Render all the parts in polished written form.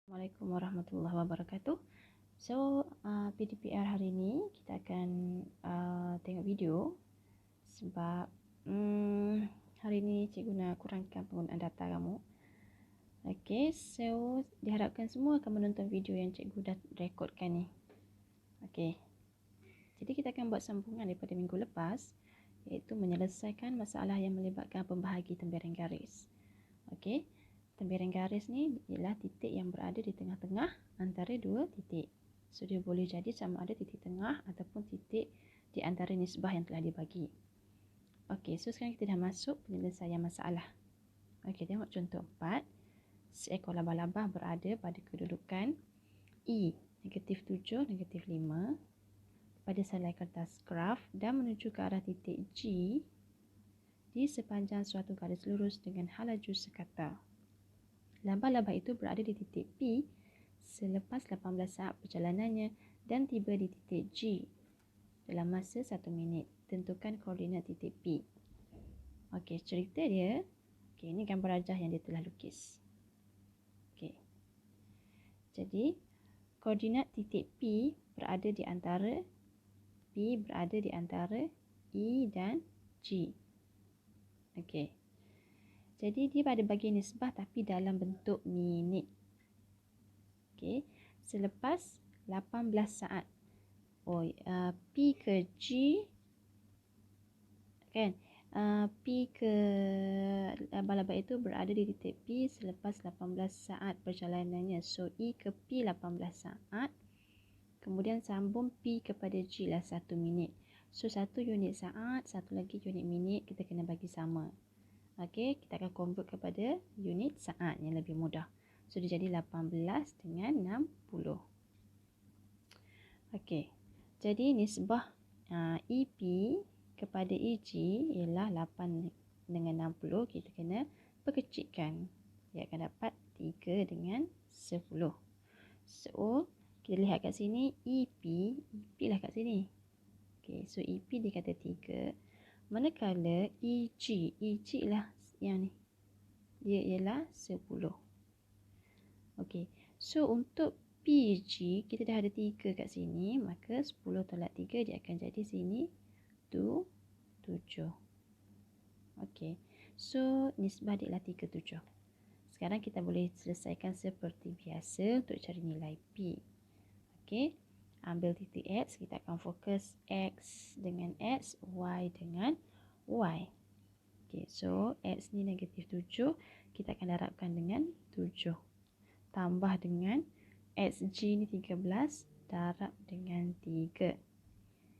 Assalamualaikum warahmatullahi wabarakatuh. So, PDPR hari ini kita akan tengok video sebab hari ini cikgu nak kurangkan penggunaan data kamu. Okay, so diharapkan semua akan menonton video yang cikgu dah rekodkan ni. Okay, jadi kita akan buat sambungan daripada minggu lepas, iaitu menyelesaikan masalah yang melibatkan pembahagi tembiran garis. Okay. Tembiran garis ni ialah titik yang berada di tengah-tengah antara dua titik. So, dia boleh jadi sama ada titik tengah ataupun titik di antara nisbah yang telah dibagi. Okey, so sekarang kita dah masuk penyelesaian masalah. Okey, tengok contoh 4. Seekor labah-labah berada pada kedudukan E, -7, -5 pada selai kertas graf dan menuju ke arah titik G di sepanjang suatu garis lurus dengan halaju sekata. Labah-labah itu berada di titik P selepas 18 saat perjalanannya dan tiba di titik G dalam masa 1 minit. Tentukan koordinat titik P. Okey, cerita dia. Okey, ini gambar rajah yang dia telah lukis. Okey. Jadi, koordinat titik P berada di antara E dan G. Okey. Jadi dia pada bahagian nisbah tapi dalam bentuk minit. Okey, selepas 18 saat. P ke G kan? P ke labah-labah itu berada di titik P selepas 18 saat perjalanannya. So E ke P 18 saat. Kemudian sambung P kepada G lah 1 minit. So 1 unit saat, satu lagi unit minit kita kena bagi sama. Okey, kita akan convert kepada unit saat yang lebih mudah. So, dia jadi 18 dengan 60. Okey, jadi nisbah EP kepada EG ialah 8 dengan 60. Kita kena perkecilkan. Dia akan dapat 3 dengan 10. So, kita lihat kat sini EP lah kat sini. Okey, so EP dia kata 3. Manakala EG lah yang ni. Dia ialah 10. Okey. So untuk PG kita dah ada 3 kat sini, maka 10 tolak 3 dia akan jadi sini 7. Okey. So nisbah dia ialah 37. Sekarang kita boleh selesaikan seperti biasa untuk cari nilai P. Okey. Ambil titik X, kita akan fokus X dengan X, Y dengan Y. Okay, so X ni -7, kita akan darabkan dengan 7. Tambah dengan XG ni 13, darab dengan 3.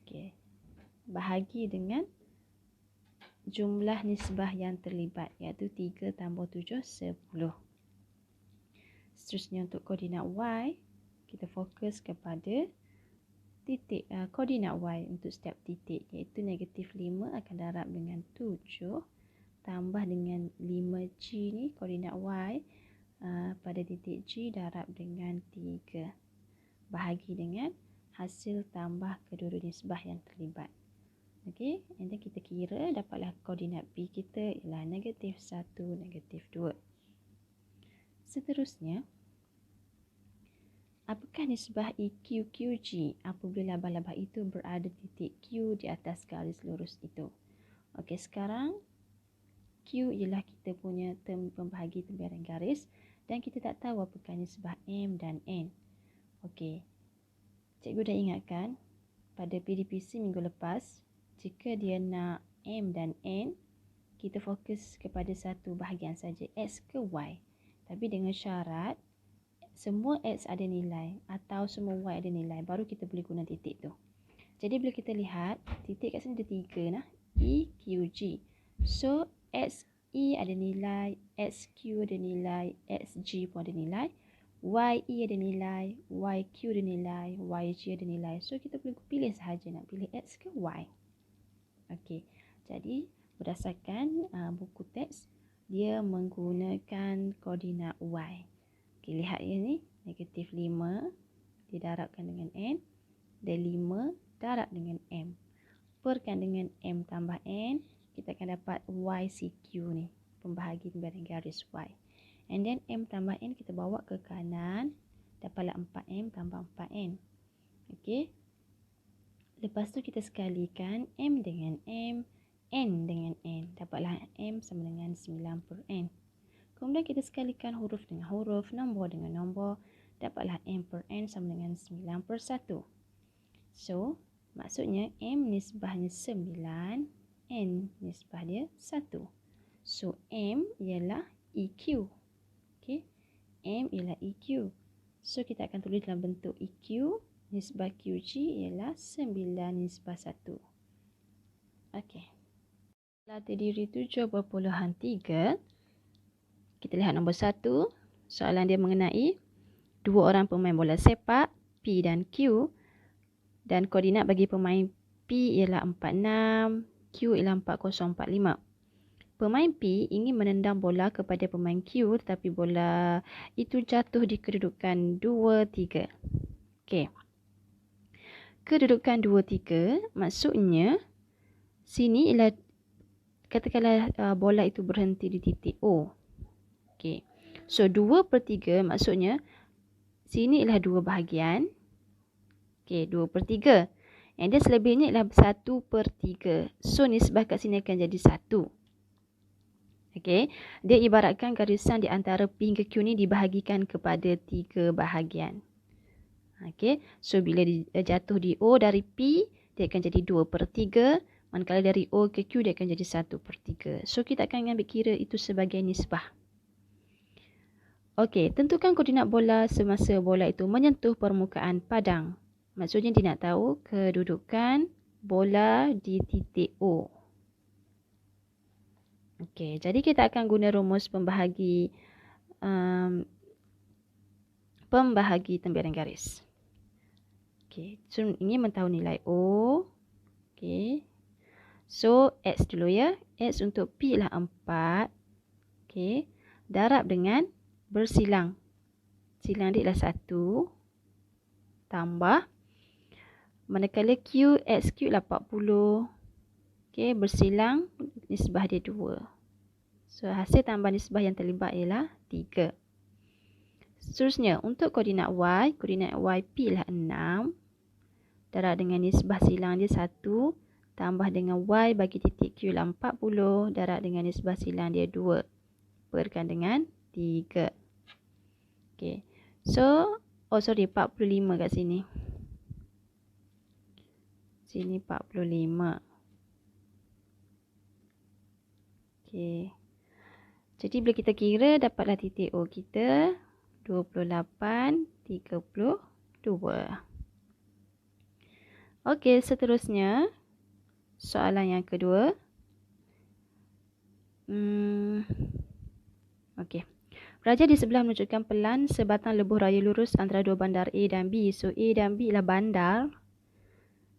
Okay. Bahagi dengan jumlah nisbah yang terlibat, iaitu 3 tambah 7, 10. Seterusnya untuk koordinat Y, kita fokus kepada titik koordinat Y untuk setiap titik, iaitu -5 akan darab dengan 7 tambah dengan 5G ni koordinat Y pada titik G darab dengan 3 bahagi dengan hasil tambah kedua-dua nisbah yang terlibat. Okey, and then kita kira dapatlah koordinat P kita ialah -1, -2. Seterusnya, apakah nisbah EQQG apabila labah-labah itu berada di titik Q di atas garis lurus itu? Okey, sekarang Q ialah kita punya term pembahagi tembiran garis dan kita tak tahu apakah nisbah M dan N. Okey, cikgu dah ingatkan pada PDPC minggu lepas, jika dia nak M dan N, kita fokus kepada satu bahagian saja, X ke Y. Tapi dengan syarat semua X ada nilai atau semua Y ada nilai, baru kita boleh guna titik tu. Jadi bila kita lihat, titik kat sini ada 3 nah, E, Q, G. So, XE ada nilai, XQ ada nilai, XG pun ada nilai, YE ada nilai, YQ ada nilai, YG ada nilai. So, kita boleh pilih sahaja nak pilih X ke Y. Okey, jadi berdasarkan buku teks, dia menggunakan koordinat Y. Okay, lihat ya ni, -5 didarabkan dengan N, dan 5 darab dengan M. Perkan dengan M tambah N, kita akan dapat YCQ ni, pembahagi tembiran garis Y. And then M tambah N kita bawa ke kanan. Dapatlah 4M tambah 4N. Okey. Lepas tu kita sekalikan M dengan M, N dengan N. Dapatlah M sama dengan 9 per N. Kemudian kita sekalikan huruf dengan huruf, nombor dengan nombor. Dapatlah M per N sama dengan 9 per 1. So, maksudnya M nisbahnya 9, N nisbah dia 1. So, M ialah EQ. Okay. M ialah EQ. So, kita akan tulis dalam bentuk EQ. Nisbah QG ialah 9 nisbah 1. Okey. Telah terdiri 7.3. Kita lihat nombor 1. Soalan dia mengenai 2 orang pemain bola sepak, P dan Q. Dan koordinat bagi pemain P ialah 46, Q ialah 4045. Pemain P ingin menendang bola kepada pemain Q, tetapi bola itu jatuh di kedudukan 2-3. Okey. Kedudukan 2-3 maksudnya sini ialah katakanlah bola itu berhenti di titik O. Okey. So 2/3 maksudnya sini ialah 2 bahagian. Okey, 2/3. And then selebihnya ialah 1/3. So nisbah kat sini akan jadi 1. Okey, dia ibaratkan garisan di antara P hingga Q ni dibahagikan kepada 3 bahagian. Okey, so bila dia jatuh di O dari P, dia akan jadi 2/3. Manakala dari O ke Q, dia akan jadi 1/3. So kita akan ambil kira itu sebagai nisbah. Okey, tentukan koordinat bola semasa bola itu menyentuh permukaan padang. Maksudnya dia nak tahu kedudukan bola di titik O. Okey, jadi kita akan guna rumus pembahagi tembiaran garis. Okey, so ini mentahu nilai O. Okey. So X dulu ya. X untuk P ialah 4. Okey. Darab dengan bersilang. Silang dia ialah 1 tambah manakala Q X Q ialah 40. Okey, bersilang nisbah dia 2. So hasil tambah nisbah yang terlibat ialah 3. Seterusnya untuk koordinat Y P ialah 6. Darab dengan nisbah silang dia 1 tambah dengan Y bagi titik Q ialah 40. Darab dengan nisbah silang dia 2. Perkan dengan 3. Okey. So, 45 kat sini. Sini 45. Okey. Jadi bila kita kira dapatlah titik O kita 28, 32. Okey, seterusnya soalan yang kedua. Okey. Raja di sebelah menunjukkan pelan sebatang lebuh raya lurus antara dua bandar A dan B. So A dan B ialah bandar.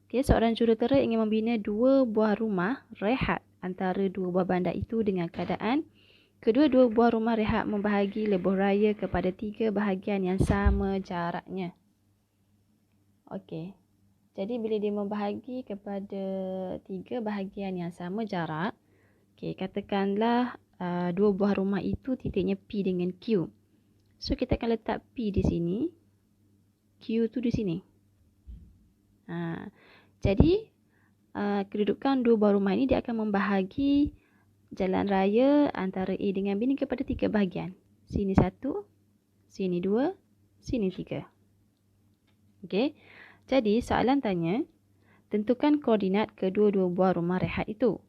Okey, seorang jurutera ingin membina 2 buah rumah rehat antara 2 buah bandar itu dengan keadaan kedua-dua buah rumah rehat membahagi lebuh raya kepada 3 bahagian yang sama jaraknya. Okey. Jadi bila dia membahagi kepada 3 bahagian yang sama jarak, okey, katakanlah 2 buah rumah itu titiknya P dengan Q. So kita akan letak P di sini, Q tu di sini. Jadi kedudukan 2 buah rumah ini dia akan membahagi jalan raya antara A dengan B ni kepada 3 bahagian. Sini 1, sini 2, sini 3. Okey. Jadi soalan tanya, tentukan koordinat kedua-dua buah rumah rehat itu.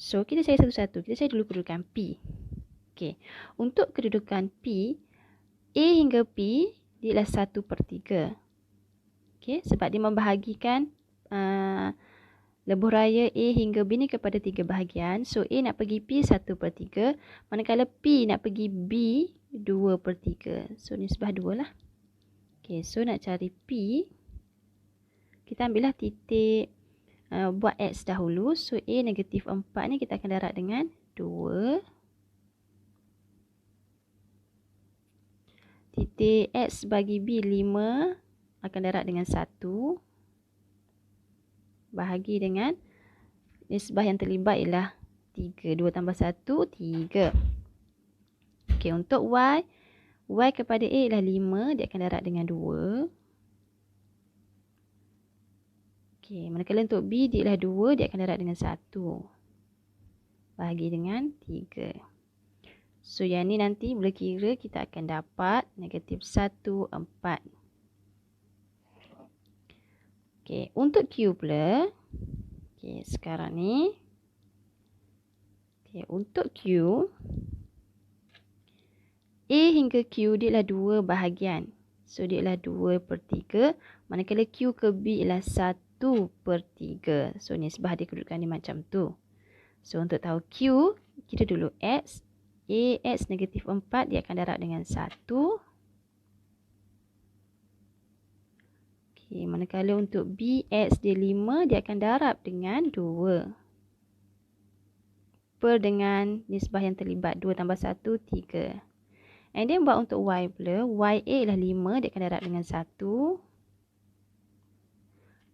So kita cari satu-satu. Kita cari dulu kedudukan P. Okey. Untuk kedudukan P, A hingga P dia ialah 1/3. Okey, sebab dia membahagikan lebuh raya A hingga B ni kepada 3 bahagian. So A nak pergi P 1/3, manakala P nak pergi B 2/3. So nisbah 2 lah. Okey, so nak cari P, kita ambillah titik buat X dahulu. So A negatif 4 ni kita akan darab dengan 2. Titik X bagi B 5 akan darab dengan 1. Bahagi dengan nisbah yang terlibat ialah 3. 2 tambah 1, 3. Okey, untuk Y kepada A ialah 5, dia akan darab dengan 2. Okey, manakala untuk B dia ialah 2, dia akan darab dengan 1. Bahagi dengan 3. So, yang ni nanti bila kira kita akan dapat negatif 1, 4. Okey, untuk Q pula. Okey, sekarang ni. Okey, untuk Q. A hingga Q dia ialah 2 bahagian. So, dia ialah 2/3. Manakala Q ke B ialah 1/3. So, nisbah dia kedudukan dia macam tu. So, untuk tahu Q, kita dulu X. A, X negatif 4, dia akan darab dengan 1. Okey, manakala untuk B, X dia 5, dia akan darab dengan 2. Per dengan nisbah yang terlibat, 2 tambah 1, 3. And then buat untuk Y pula, YA ialah 5, dia akan darab dengan 1.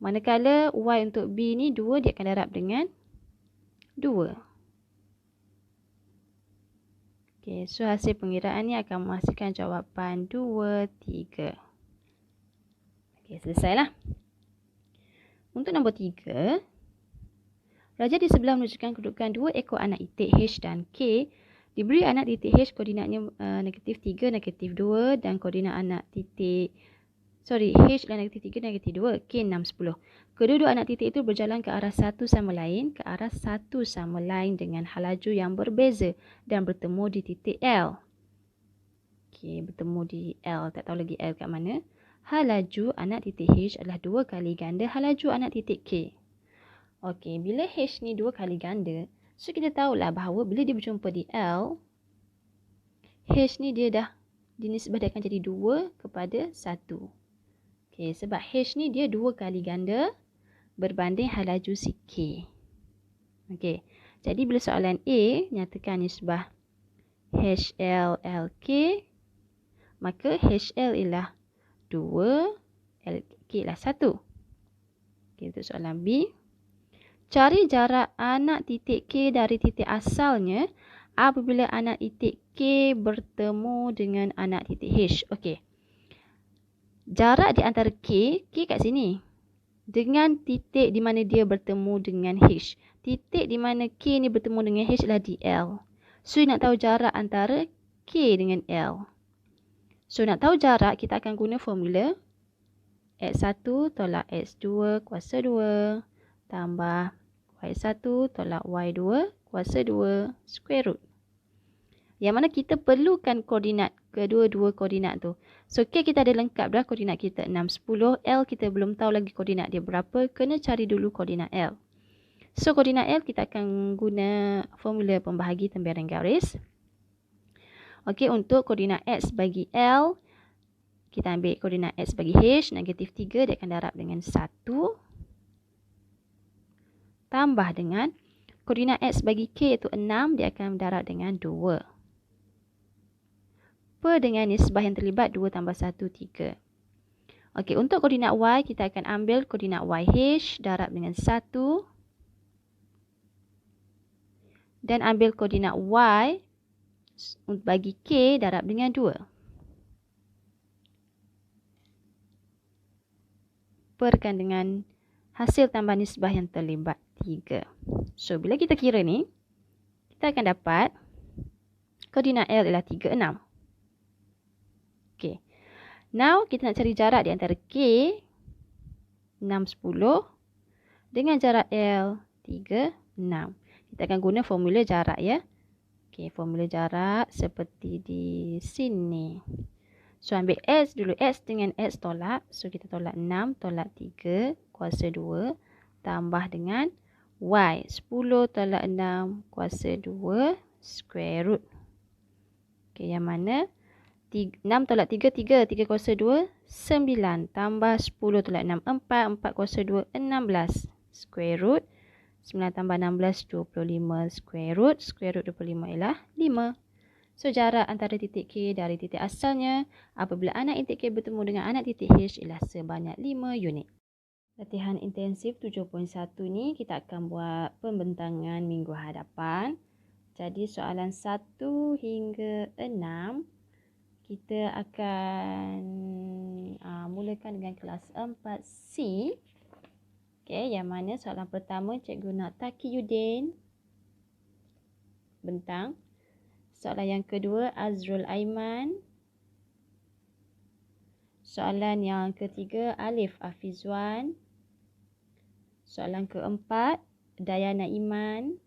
Manakala Y untuk B ni 2, dia akan darab dengan 2. Okey, so hasil pengiraan ni akan menghasilkan jawapan 2, 3. Okey, selesailah. Untuk nombor 3, raja di sebelah menunjukkan kedudukan 2 ekor anak itik H dan K. Diberi anak titik H koordinatnya negatif 3, negatif 2 dan koordinat anak titik H adalah negatif 3, negatif 2, K 6, 10. Kedua-dua anak titik itu berjalan ke arah satu sama lain, dengan hal laju yang berbeza dan bertemu di titik L. Okey, bertemu di L, tak tahu lagi L kat mana. Hal laju anak titik H adalah 2 kali ganda hal laju anak titik K. Okey, bila H ni 2 kali ganda, so kita tahulah bahawa bila dia berjumpa di L, H ni dia dah dinisbahkan jadi 2 kepada 1. Okey, sebab H ni dia 2 kali ganda berbanding hal laju si K. Okey, jadi bila soalan A nyatakan nisbah HL LK, maka HL ialah 2, LK ialah 1. Okey, untuk soalan B. Cari jarak anak titik K dari titik asalnya apabila anak titik K bertemu dengan anak titik H. Okey. Jarak di antara K kat sini. Dengan titik di mana dia bertemu dengan H. Titik di mana K ni bertemu dengan H adalah di L. So, nak tahu jarak antara K dengan L. So, nak tahu jarak, kita akan guna formula X1 tolak X2 kuasa 2 tambah Y1 tolak Y2 kuasa 2 square root. Yang mana kita perlukan koordinat, kedua-dua koordinat tu. So, K kita ada lengkap dah koordinat kita 6, 10. L kita belum tahu lagi koordinat dia berapa. Kena cari dulu koordinat L. So, koordinat L kita akan guna formula pembahagi tembiaran garis. Okey, untuk koordinat X bagi L, kita ambil koordinat X bagi H, negatif 3, dia akan darab dengan 1. Tambah dengan koordinat X bagi K iaitu 6, dia akan darab dengan 2. Per dengan nisbah yang terlibat 2 tambah 1, 3. Okey, untuk koordinat Y, kita akan ambil koordinat YH darab dengan 1. Dan ambil koordinat Y bagi K darab dengan 2. Perkan dengan hasil tambah nisbah yang terlibat 3. So, bila kita kira ni, kita akan dapat koordinat L ialah 3, 6. Okay. Now, kita nak cari jarak di antara K, 6, 10, dengan jarak L, 3, 6. Kita akan guna formula jarak ya. Okay, formula jarak seperti di sini. So, ambil X dulu. X dengan X tolak. So, kita tolak 6 tolak 3 kuasa 2 tambah dengan Y. 10 tolak 6 kuasa 2 square root. Okay, yang mana 6 tolak 3, 3. 3 kuasa 2, 9. Tambah 10 tolak 6, 4. 4 kuasa 2, 16. Square root. 9 tambah 16, 25 square root. Square root 25 ialah 5. So, jarak antara titik K dari titik asalnya apabila anak titik K bertemu dengan anak titik H ialah sebanyak 5 unit. Latihan intensif 7.1 ni kita akan buat pembentangan minggu hadapan. Jadi soalan 1 hingga 6 kita akan mulakan dengan kelas 4C. Okey, yang mana soalan pertama cikgu nak Taqiyuddin bentang. Soalan yang kedua Azrul Aiman. Soalan yang ketiga Alif Afizwan. Soalan keempat Dayana Iman.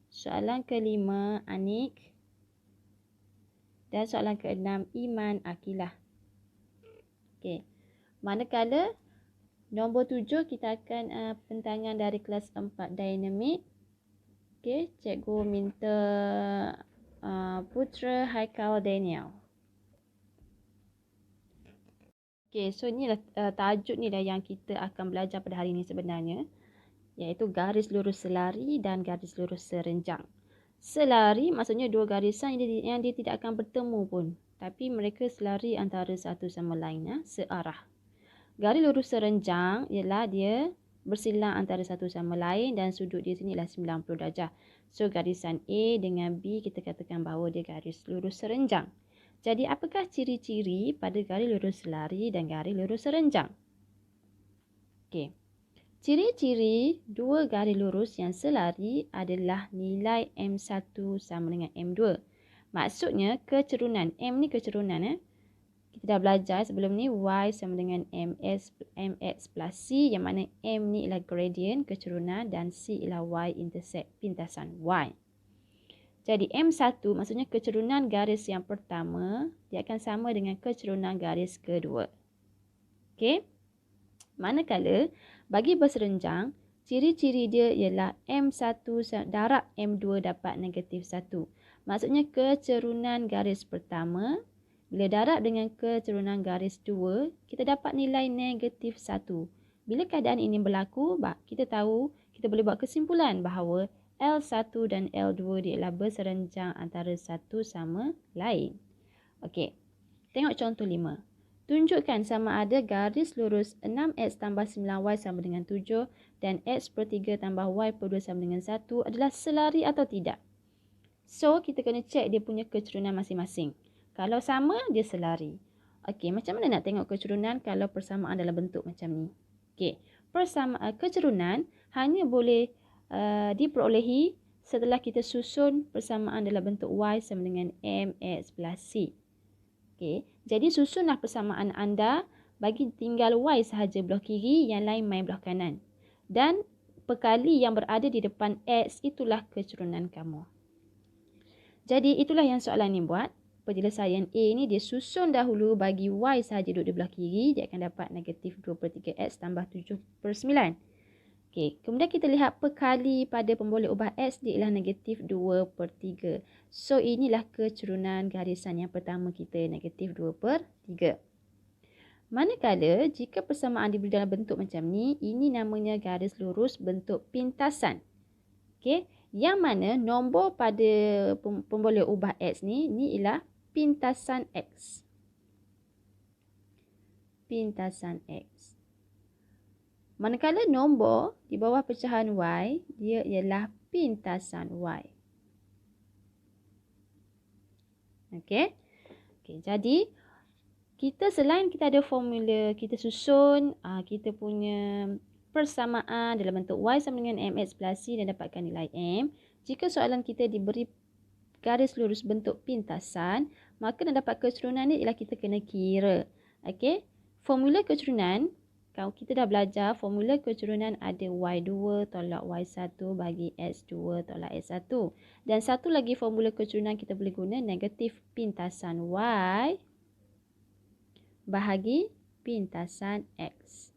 Soalan kelima Anik. Dan soalan keenam Iman Akilah. Okey. Manakala nombor 7 kita akan pentangan dari kelas 4 dinamik. Okey, cikgu minta Putra Haikal Daniel. Okey, so inilah tajuk ni dah yang kita akan belajar pada hari ini sebenarnya, iaitu garis lurus selari dan garis lurus serenjang. Selari maksudnya dua garisan yang dia tidak akan bertemu pun, tapi mereka selari antara satu sama lain, searah. Garis lurus serenjang ialah dia bersilang antara satu sama lain dan sudut dia sini ialah 90 darjah. So garisan A dengan B kita katakan bahawa dia garis lurus serenjang. Jadi apakah ciri-ciri pada garis lurus selari dan garis lurus serenjang? Okey. Ciri-ciri dua garis lurus yang selari adalah nilai M1 sama dengan M2. Maksudnya kecerunan. M ni kecerunan. Kita dah belajar sebelum ni Y sama dengan MX plus C, yang mana M ni ialah gradient kecerunan dan C ialah Y intercept pintasan Y. Jadi M1 maksudnya kecerunan garis yang pertama, dia akan sama dengan kecerunan garis kedua. Okey. Manakala bagi berserenjang, ciri-ciri dia ialah M1 darab M2 dapat negatif 1. Maksudnya kecerunan garis pertama, bila darab dengan kecerunan garis 2, kita dapat nilai negatif 1. Bila keadaan ini berlaku, kita tahu, kita boleh buat kesimpulan bahawa L1 dan L2 dia ialah berserenjang antara satu sama lain. Okey, tengok contoh 5. Tunjukkan sama ada garis lurus 6x tambah 9y sama dengan 7 dan x per 3 tambah y per 2 sama dengan 1 adalah selari atau tidak. So, kita kena cek dia punya kecerunan masing-masing. Kalau sama, dia selari. Okey, macam mana nak tengok kecerunan kalau persamaan dalam bentuk macam ni? Okey, kecerunan hanya boleh diperolehi setelah kita susun persamaan dalam bentuk y sama dengan mx plus c. Okay. Jadi susunlah persamaan anda, bagi tinggal y sahaja belah kiri, yang lain main belah kanan. Dan perkali yang berada di depan x itulah kecerunan kamu. Jadi itulah yang soalan ni buat. Penyelesaian A ni dia susun dahulu bagi y sahaja duduk di belah kiri, dia akan dapat negatif 2 per 3x tambah 7 per 9. Okay. Kemudian kita lihat perkali pada pemboleh ubah x dia ialah negatif 2 per 3. So inilah kecerunan garisan yang pertama kita, negatif 2 per 3. Manakala jika persamaan diberi dalam bentuk macam ni, ini namanya garis lurus bentuk pintasan. Okay. Yang mana nombor pada pemboleh ubah x ni ialah pintasan x. Pintasan x. Manakala nombor di bawah pecahan y, dia ialah pintasan y. Okey. Okey, jadi kita selain kita ada formula, kita susun kita punya persamaan dalam bentuk y sama dengan mx plus c dan dapatkan nilai m. Jika soalan kita diberi garis lurus bentuk pintasan, maka nak dapat kecerunan ni ialah kita kena kira. Okey. Formula kecerunan, kalau kita dah belajar, formula kecerunan ada y2 tolak y1 bagi x2 tolak x1. Dan satu lagi formula kecerunan kita boleh guna, negatif pintasan y bahagi pintasan x.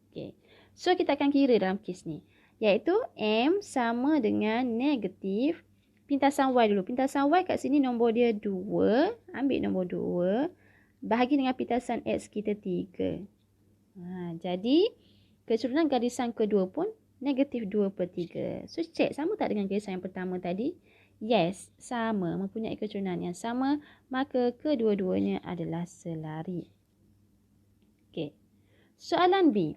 Okay. So, kita akan kira dalam kes ni. Iaitu m sama dengan negatif pintasan y dulu. Pintasan y kat sini nombor dia 2. Ambil nombor 2. Bahagi dengan pintasan x kita 3. Jadi, kecerunan garisan kedua pun negatif 2 per 3. So, cek sama tak dengan garisan yang pertama tadi? Yes, sama. Mempunyai kecerunan yang sama. Maka, kedua-duanya adalah selari. Okey. Soalan B.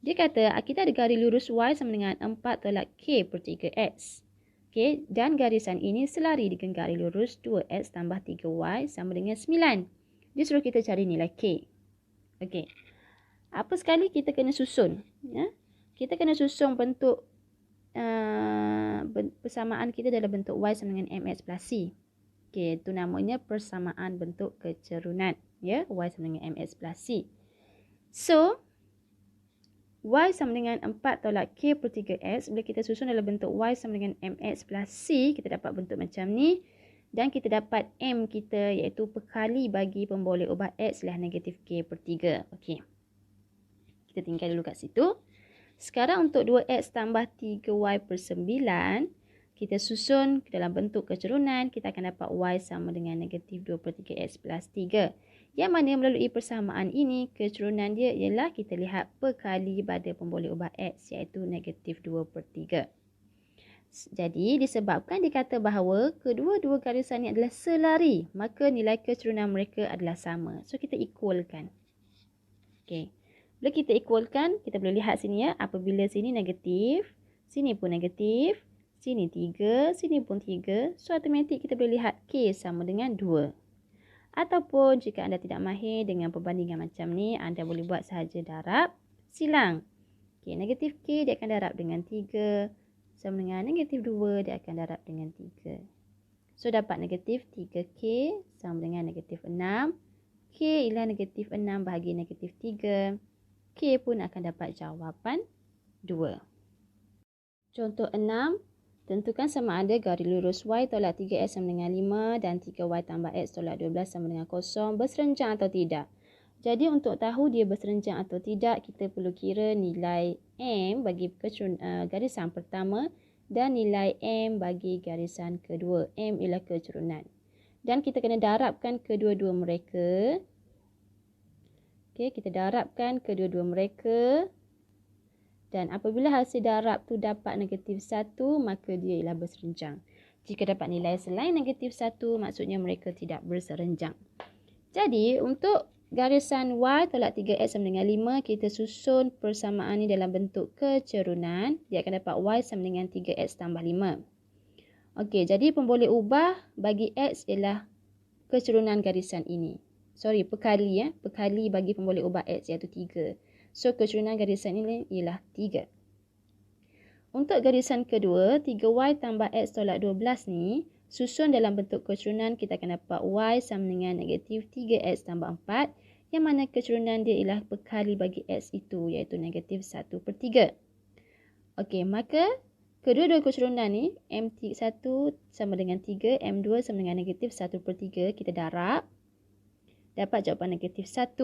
Dia kata, kita ada garis lurus y sama dengan 4 tolak k per 3x. Okey, dan garisan ini selari dengan garis lurus 2x tambah 3y sama dengan 9. Dia suruh kita cari nilai K. Okey. Apa sekali kita kena susun. Ya? Kita kena susun bentuk persamaan kita dalam bentuk y sama dengan mx plus c. Okey, itu namanya persamaan bentuk kecerunan. Ya, y sama dengan mx plus c. So, y sama dengan 4 tolak k per 3x. Bila kita susun dalam bentuk y sama dengan mx plus c, kita dapat bentuk macam ni. Dan kita dapat m kita iaitu perkali bagi pemboleh ubah x ialah negatif k per 3. Okey. Kita tinggal dulu kat situ. Sekarang untuk 2x tambah 3y per 9, kita susun dalam bentuk kecerunan, kita akan dapat y sama dengan negatif 2 per 3x plus 3. Yang mana melalui persamaan ini, kecerunan dia ialah kita lihat perkali pada pemboleh ubah x iaitu negatif 2 per 3. Jadi disebabkan dikata bahawa kedua-dua garisan ini adalah selari, maka nilai kecerunan mereka adalah sama. So kita equalkan. Okey. Bila kita equalkan, kita boleh lihat sini ya, apabila sini negatif, sini pun negatif, sini 3, sini pun 3, so automatik kita boleh lihat K sama dengan 2. Ataupun jika anda tidak mahir dengan perbandingan macam ni, anda boleh buat sahaja darab silang. Okey, negatif K dia akan darab dengan 3, sama dengan negatif 2 dia akan darab dengan 3. So dapat negatif 3K sama dengan negatif 6. K ialah negatif 6 bahagi negatif 3. K pun akan dapat jawapan 2. Contoh 6. Tentukan sama ada garis lurus y tolak 3x sama dengan 5 dan 3y tambah x tolak 12 sama dengan 0 berserenjang atau tidak. Jadi untuk tahu dia berserenjang atau tidak, kita perlu kira nilai m bagi garisan pertama dan nilai m bagi garisan kedua. M ialah kecerunan. Dan kita kena darabkan kedua-dua mereka. Okey, kita darabkan kedua-dua mereka. Dan apabila hasil darab tu dapat negatif 1, maka dia ialah berserenjang. Jika dapat nilai selain negatif 1, maksudnya mereka tidak berserenjang. Jadi, untuk garisan y tolak 3x sama dengan 5, kita susun persamaan ini dalam bentuk kecerunan. Dia akan dapat y sama dengan 3x tambah 5. Okey, jadi pemboleh ubah bagi x ialah kecerunan garisan ini. Sorry, perkali ya. Perkali bagi pemboleh ubah x iaitu 3. So, kecerunan garisan ini ialah 3. Untuk garisan kedua, 3y tambah x tolak 12 ni, susun dalam bentuk kecerunan, kita akan dapat y sama dengan negatif 3x tambah 4. Yang mana kecerunan dia ialah perkali bagi x itu, iaitu negatif 1 per 3. Okey, maka kedua-dua kecerunan ni, m1 sama dengan 3, m2 sama dengan negatif 1 per 3, kita darab. Dapat jawapan negatif 1,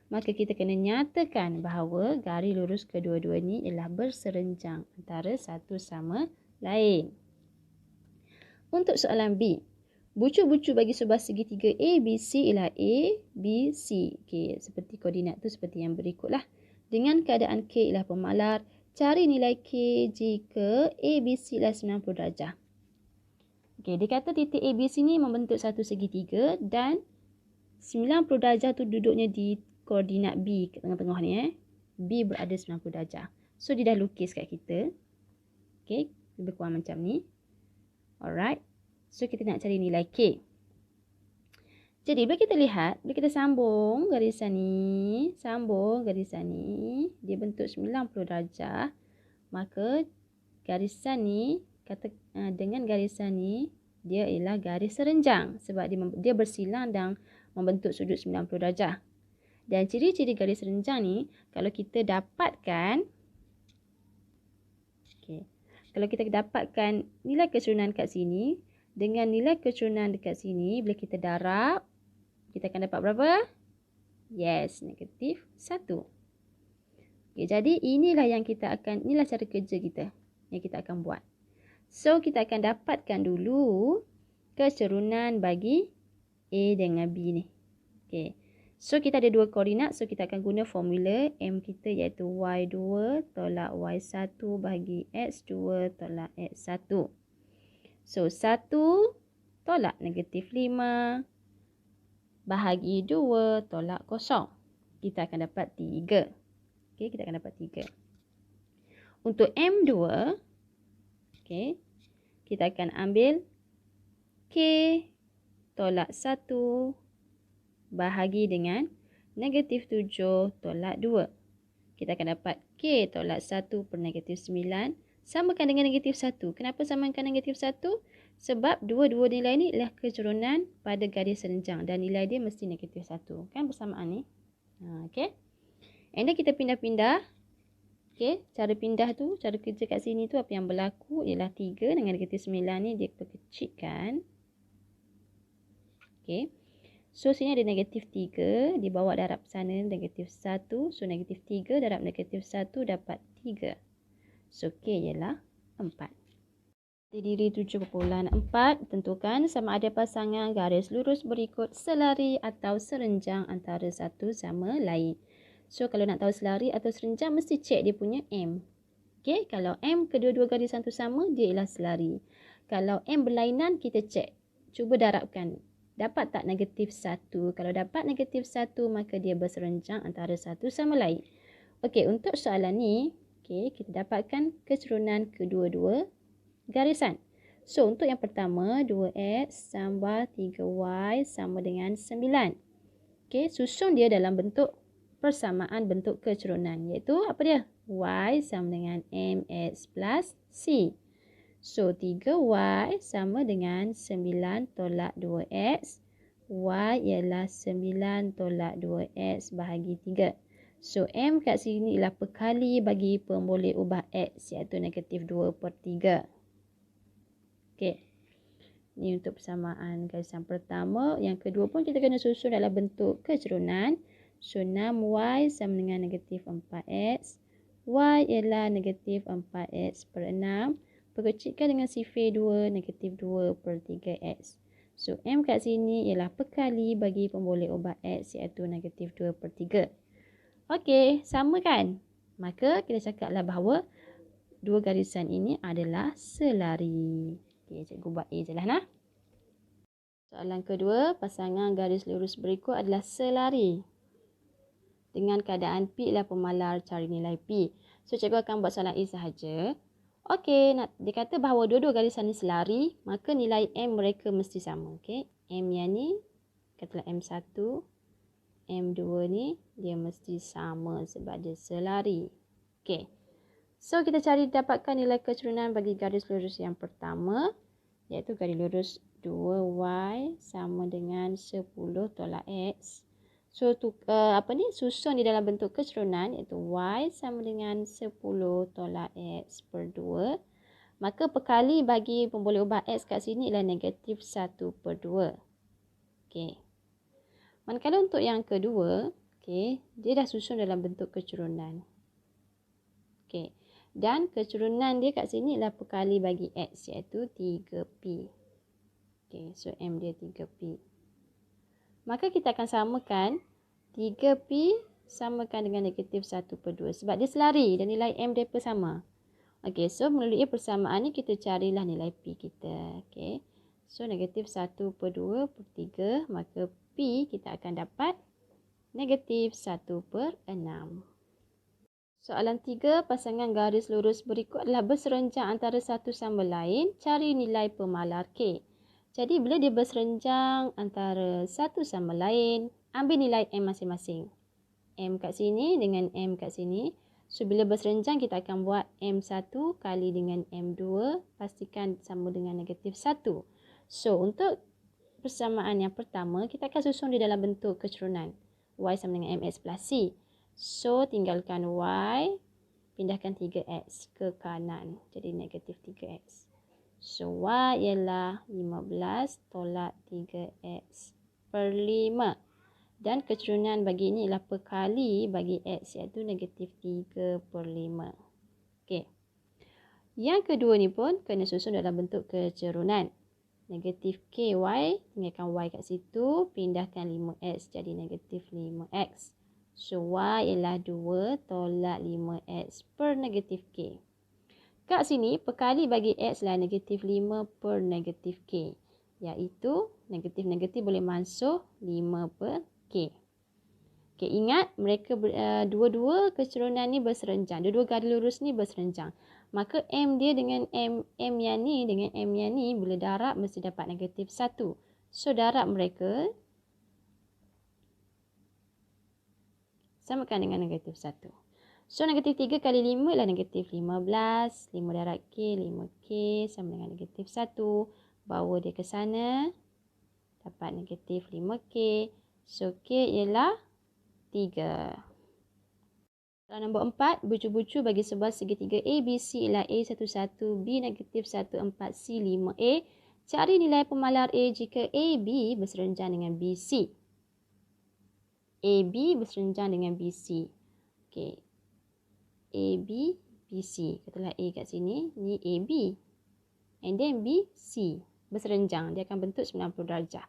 maka kita kena nyatakan bahawa garis lurus kedua-dua ni ialah berserenjang antara satu sama lain. Untuk soalan B, bucu-bucu bagi sebuah segitiga ABC ialah A, B, C. Okey, seperti koordinat tu seperti yang berikutlah. Dengan keadaan K ialah pemalar, cari nilai K jika ABC ialah 90 darjah. Okey, dia kata titik ABC ni membentuk satu segitiga dan 90 darjah tu duduknya di koordinat B kat tengah-tengah ni. B berada 90 darjah. So, dia dah lukis kat kita. Okey, lebih kurang macam ni. Alright. So, kita nak cari nilai K. Jadi, bila kita lihat, bila kita sambung garisan ni, dia bentuk 90 darjah. Maka, garisan ni, dengan garisan ni, dia ialah garis serenjang. Sebab dia bersilang dan membentuk sudut 90 darjah. Dan ciri-ciri garis serenjang ni, kalau kita dapatkan nilai kecerunan kat sini, dengan nilai kecerunan dekat sini, bila kita darab, kita akan dapat berapa? Yes, negatif 1. Okay, jadi inilah cara kerja kita yang kita akan buat. So, kita akan dapatkan dulu kecerunan bagi A dengan B ni. Okay. So, kita ada dua koordinat. So, kita akan guna formula M kita iaitu Y2 tolak Y1 bahagi X2 tolak X1. So, 1 tolak negatif 5 bahagi 2 tolak 0. Kita akan dapat 3. Okay, kita akan dapat 3. Untuk M2, okay, kita akan ambil K tolak 1 bahagi dengan negatif 7 tolak 2. Kita akan dapat K tolak 1 per negatif 9 samakan dengan negatif 1. Kenapa samakan negatif 1? Sebab dua-dua nilai ni ialah keturunan pada garis renjang dan nilai dia mesti negatif 1. Kan persamaan ni? Okay. And then kita pindah-pindah. Okay. Cara pindah tu, cara kerja kat sini tu apa yang berlaku ialah 3 dengan negatif 9 ni dia perkecilkan. Okay. So, sini ada negatif 3. Dibawa darab sana negatif 1. So, negatif 3 darab negatif 1 dapat 3. So, K ialah 4. Terdiri 7,4. Tentukan sama ada pasangan garis lurus berikut selari atau serenjang antara satu sama lain. So, kalau nak tahu selari atau serenjang, mesti cek dia punya M. Okay, kalau M kedua-dua garisan tu sama, dia ialah selari. Kalau M berlainan, kita cek. Cuba darabkan. Dapat tak negatif 1? Kalau dapat negatif 1, maka dia berserenjang antara satu sama lain. Okey, untuk soalan ni, okay, kita dapatkan keturunan kedua-dua garisan. So, untuk yang pertama, 2x tambah 3y sama dengan 9. Okey, susun dia dalam bentuk persamaan bentuk keturunan. Iaitu apa dia? Y sama dengan mx plus c. So, 3y sama dengan 9 tolak 2x. Y ialah 9 tolak 2x bahagi 3. So, M kat sini ialah perkali bagi pemboleh ubah X iaitu negatif 2 per 3. Okey. Ini untuk persamaan garisan pertama. Yang kedua pun kita kena susun dalam bentuk keturunan. So, 6y sama dengan negatif 4x. Y ialah negatif 4x per 6. Perkecilkan dengan sifir 2, negatif 2 per 3x. So, M kat sini ialah perkali bagi pemboleh ubah X iaitu negatif 2 per 3. Okey, sama kan? Maka kita cakaplah bahawa dua garisan ini adalah selari. Okey, cikgu buat A je lah nah. Soalan kedua, pasangan garis lurus berikut adalah selari. Dengan keadaan P ialah pemalar, cari nilai P. So, cikgu akan buat soalan A sahaja. Okey, dia kata bahawa dua-dua garisan ni selari, maka nilai M mereka mesti sama. Okey, M yang ni, katalah M1, M2 ni, dia mesti sama sebab dia selari. Okey, so kita cari dapatkan nilai keturunan bagi garis lurus yang pertama, iaitu garis lurus 2y sama dengan 10 tolak x. So, susun di dalam bentuk keturunan iaitu y sama dengan 10 tolak x per 2. Maka perkali bagi pemboleh ubah x kat sini ialah negatif 1 per 2. Okey. Manakala untuk yang kedua, okey, dia dah susun dalam bentuk keturunan. Okey. Dan keturunan dia kat sini ialah perkali bagi x iaitu 3p. Okey, so m dia 3p. Maka kita akan samakan 3p samakan dengan negatif 1 per 2. Sebab dia selari dan nilai m mereka sama. Okey, so melalui persamaan ni kita carilah nilai p kita. Okey, so negatif 1 per 2 per 3. Maka p kita akan dapat negatif 1 per 6. Soalan 3, pasangan garis lurus berikut adalah berserenjang antara satu sama lain. Cari nilai pemalar K. Jadi, bila dia berserenjang antara satu sama lain, ambil nilai M masing-masing. M kat sini dengan M kat sini. So, bila berserenjang, kita akan buat M1 kali dengan M2. Pastikan sama dengan negatif 1. So, untuk persamaan yang pertama, kita akan susun di dalam bentuk keturunan. Y sama dengan MX plus C. So, tinggalkan Y, pindahkan 3X ke kanan. Jadi, negatif 3X. So, Y ialah 15 tolak 3X per 5. Dan keturunan bagi ini ialah perkali bagi X iaitu negatif 3 per 5. Okey. Yang kedua ni pun kena susun dalam bentuk keturunan. Negatif KY, tinggalkan Y kat situ. Pindahkan 5X jadi negatif 5X. So, Y ialah 2 tolak 5X per negatif K. Kat sini, perkali bagi X lah negatif 5 per negatif K. Iaitu, negatif-negatif boleh masuk 5 per K. Okay, ingat, mereka dua-dua keturunan ni berserenjang. Dua-dua garis lurus ni berserenjang. maka M dia dengan M yang ni dengan M yang ni bila darab mesti dapat negatif 1. So darab mereka samakan dengan negatif 1. So negatif 3 kali 5 ialah negatif 15. 5 darab K, 5K sama dengan negatif 1. Bawa dia ke sana. Dapat negatif 5K. So K ialah 3. Soalan nombor 4. Bucu-bucu bagi sebuah segitiga ABC ialah A11, B negatif 14, C 5A. Cari nilai pemalar A jika AB berserenjang dengan BC. AB berserenjang dengan BC. Okey. AB, BC. Katalah A kat sini. Ni AB. And then BC. Berserenjang. Dia akan bentuk 90 darjah.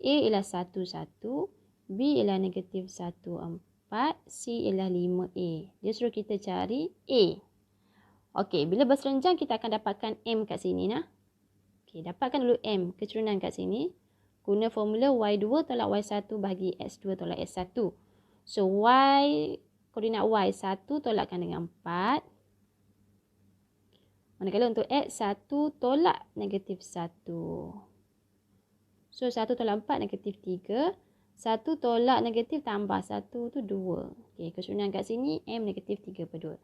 A ialah 1, 1. B ialah negatif 1, 4. C ialah 5A. Dia suruh kita cari A. Okey. Bila berserenjang, kita akan dapatkan M kat sini. Nah. Okey. Dapatkan dulu M. Kecurunan kat sini. Guna formula Y2 tolak Y1 bahagi X2 tolak X1. So, Y, koordinat Y 1 tolakkan dengan 4. Manakala untuk X1 tolak negatif 1. So, 1 tolak 4 negatif 3. 1 tolak negatif tambah 1 tu 2. Okey, kesusunan kat sini M negatif 3/2.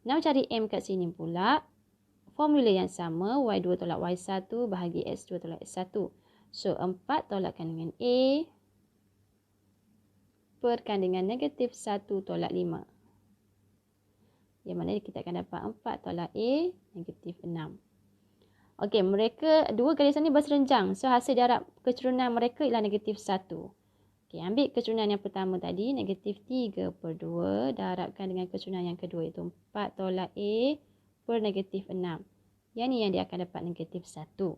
Nak cari M kat sini pula. Formula yang sama. Y2 tolak Y1 bahagi X2 tolak X1. So, 4 tolakkan dengan A. Perkan dengan negatif 1 tolak 5. Yang mana kita akan dapat 4 tolak A, negatif 6. Okey, mereka dua garisan ni berserenjang. So, hasil darab kecurunan mereka ialah negatif 1. Okey, ambil kecurunan yang pertama tadi, negatif 3/2. Darabkan dengan kecurunan yang kedua, iaitu 4 tolak A per negatif 6. Yang ni yang dia akan dapat negatif 1.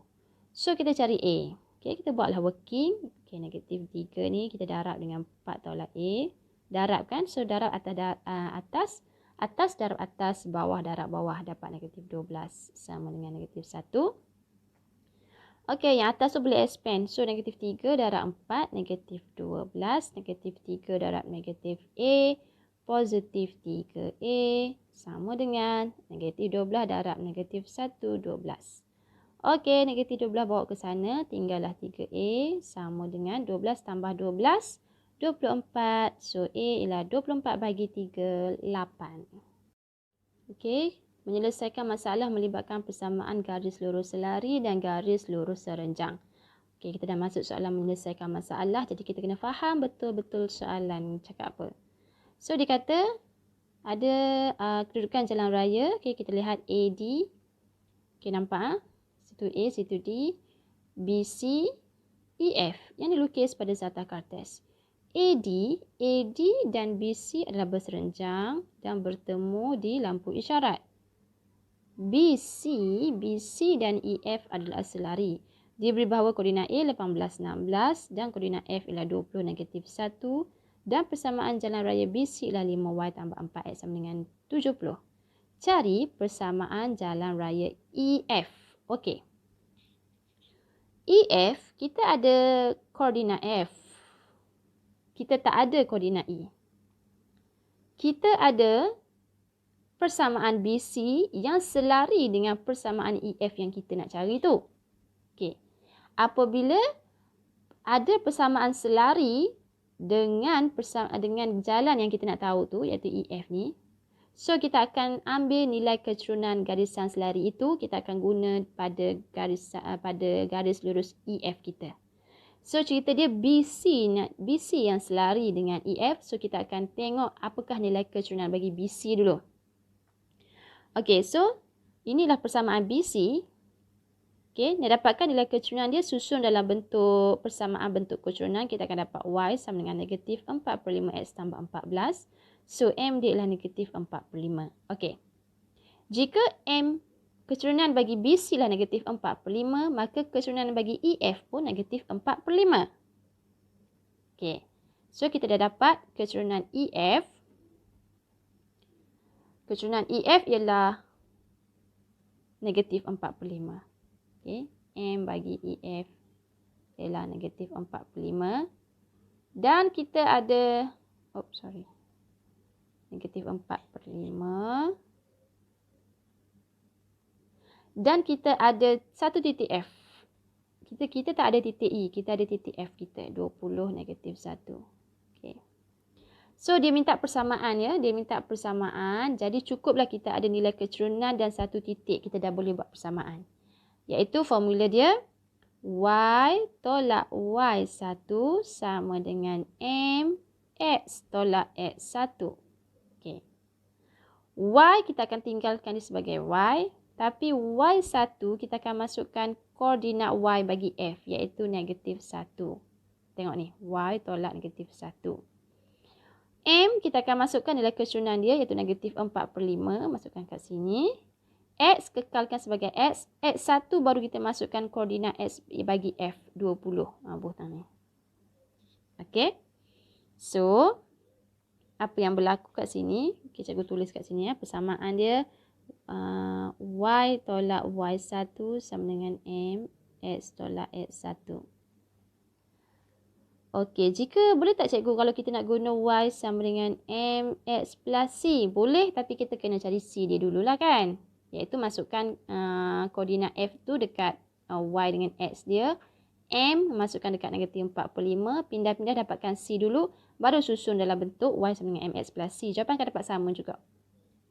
So, kita cari A. Okey, kita buatlah working. Okey, negatif 3 ni kita darab dengan 4 tolak A. Darabkan. So, darab atas darab atas, bawah darab bawah, dapat negatif 12 sama dengan negatif 1. Okey, yang atas tu boleh expand. So, negatif 3 darab 4, negatif 12. Negatif 3 darab negatif A, positif 3A, sama dengan negatif 12 darab negatif 1, 12. Okey, negatif 12 bawa ke sana. Tinggallah 3A sama dengan 12 tambah 12. 24. So, A ialah 24 bagi 3, 8. Okey, menyelesaikan masalah melibatkan persamaan garis lurus selari dan garis lurus serenjang. Okey, kita dah masuk soalan menyelesaikan masalah. Jadi, kita kena faham betul-betul soalan cakap apa. So, dia kata ada kedudukan jalan raya. Okey, kita lihat AD. Okey, nampak? Situ A, situ D, BC, EF yang dilukis pada zata kartes. AD dan BC adalah berserenjang dan bertemu di lampu isyarat. BC dan EF adalah selari. Diberi bahawa koordinat A 18, 16 dan koordinat F ialah 20, negatif 1 dan persamaan jalan raya BC ialah 5Y tambah 4X sama dengan 70. Cari persamaan jalan raya EF. Okey. EF, kita ada koordinat F. Kita tak ada koordinat E. Kita ada persamaan BC yang selari dengan persamaan EF yang kita nak cari tu. Okey. Apabila ada persamaan selari dengan jalan yang kita nak tahu tu, iaitu EF ni, so, kita akan ambil nilai kecurunan garisan selari itu. Kita akan guna pada garis lurus EF kita. So, cerita dia BC yang selari dengan EF. So, kita akan tengok apakah nilai kecurunan bagi BC dulu. Okey, so, inilah persamaan BC. Okey, nak dapatkan nilai kecurunan dia susun dalam bentuk persamaan bentuk kecurunan. Kita akan dapat Y sama dengan negatif 4/5X tambah 14. So, M dia ialah negatif 4/5. Okey. Jika M kecurunan bagi BC ialah negatif 4/5, maka kecurunan bagi EF pun negatif 4/5. Okey. So, kita dah dapat kecurunan EF. Kecurunan EF ialah negatif 4/5. Okey. M bagi EF ialah negatif 4/5. Dan kita ada... negatif 4/5. Dan kita ada satu titik F. Kita tak ada titik E. Kita ada titik F kita. 20 negatif 1. Okay. So, dia minta persamaan ya. Dia minta persamaan. Jadi, cukuplah kita ada nilai kecerunan dan satu titik. Kita dah boleh buat persamaan. Iaitu formula dia. Y tolak Y1 sama dengan M X tolak X1. Okay. Y kita akan tinggalkan dia sebagai Y. Tapi Y1 kita akan masukkan koordinat Y bagi F. Iaitu negatif 1. Tengok ni. Y tolak negatif 1. M kita akan masukkan nilai kecerunan dia iaitu negatif 4/5. Masukkan kat sini. X kekalkan sebagai X. X1 baru kita masukkan koordinat X bagi F. 20. Buah ni. Okey. So, apa yang berlaku kat sini. Okay, cikgu tulis kat sini ya. Persamaan dia. Y tolak Y1 sama dengan M. X tolak X1. Okey, jika boleh tak cikgu kalau kita nak guna Y sama dengan M X plus C? Boleh, tapi kita kena cari C dia dululah kan. Iaitu masukkan koordinat F tu dekat Y dengan X dia. M masukkan dekat negatif 4/5. Pindah-pindah dapatkan C dulu. Baru susun dalam bentuk Y sama dengan MX plus C. Jawapan akan dapat sama juga.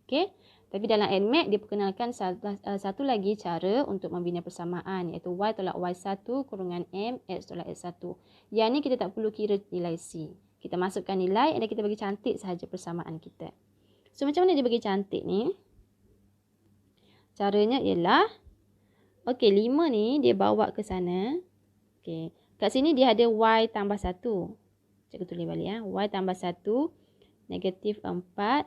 Okey. Tapi dalam NMAT dia perkenalkan satu lagi cara untuk membina persamaan. Iaitu Y tolak Y1 kurungan M X tolak X1. Yang ni kita tak perlu kira nilai C. Kita masukkan nilai dan kita bagi cantik sahaja persamaan kita. So macam mana dia bagi cantik ni? Caranya ialah, okey, 5 ni dia bawa ke sana. Okey, kat sini dia ada Y tambah 1. Cikgu tulis balik ya. Y tambah 1, negatif 4,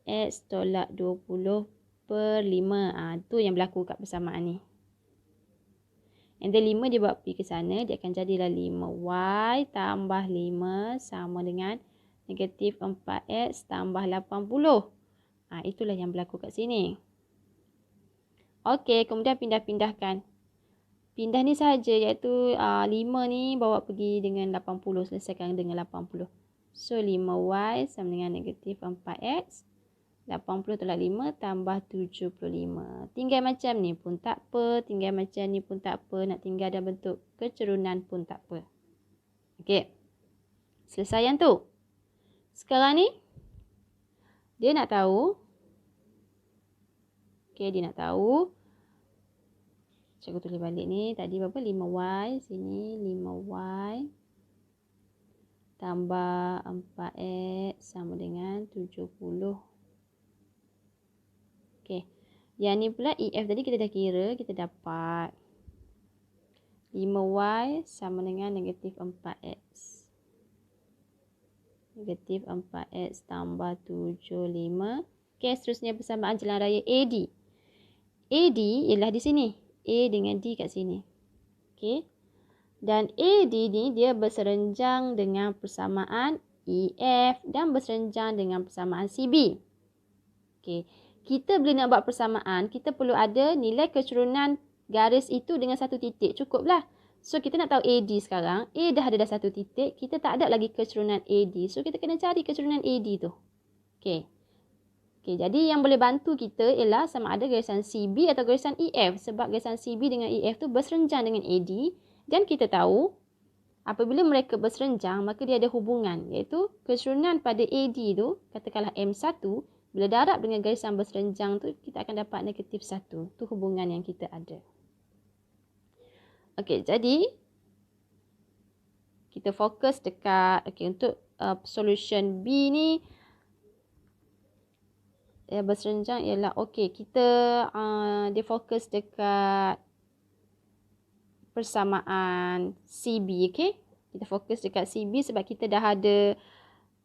X tolak 20/5. Tu yang berlaku kat persamaan ni. And then 5 dia bawa pergi ke sana. Dia akan jadilah 5Y tambah 5 sama dengan negatif 4X tambah 80. Itulah yang berlaku kat sini. Okey, kemudian pindah-pindahkan. Pindah ni sahaja iaitu 5 ni bawa pergi dengan 80. Selesaikan dengan 80. So 5Y sama dengan negatif 4X. 80 tolak 5 tambah 75. Tinggal macam ni pun tak apa. Tinggal macam ni pun tak apa. Nak tinggal dalam bentuk kecerunan pun tak apa. Okey. Selesai yang tu. Sekarang ni. Dia nak tahu. Okey, dia nak tahu. Cikgu tulis balik ni. Tadi berapa? 5Y. Sini 5Y. Tambah 4X sama dengan 70. Okey. Yang ni pula EF tadi kita dah kira. Kita dapat 5Y sama dengan negatif 4X. Negatif 4X tambah 75. Okey, seterusnya persamaan jalan raya AD. AD ialah di sini. A dengan D kat sini. Okey. Dan AD ni dia berserenjang dengan persamaan EF dan berserenjang dengan persamaan CB. Okey. Kita bila nak buat persamaan, kita perlu ada nilai kecerunan garis itu dengan satu titik. Cukuplah. So, kita nak tahu AD sekarang. A dah ada satu titik. Kita tak ada lagi kecerunan AD. So, kita kena cari kecerunan AD tu. Okey. Okey, jadi yang boleh bantu kita ialah sama ada garisan CB atau garisan EF. Sebab garisan CB dengan EF tu berserenjang dengan AD. Dan kita tahu, apabila mereka berserenjang, maka dia ada hubungan. Iaitu kecerunan pada AD tu, katakanlah M1, bila darab dengan garisan berserenjang tu, kita akan dapat negatif 1. Tu hubungan yang kita ada. Okey, jadi kita fokus dekat, untuk solution B ni, berserenjang ialah, kita dia fokus dekat persamaan CB, Kita fokus dekat CB sebab kita dah ada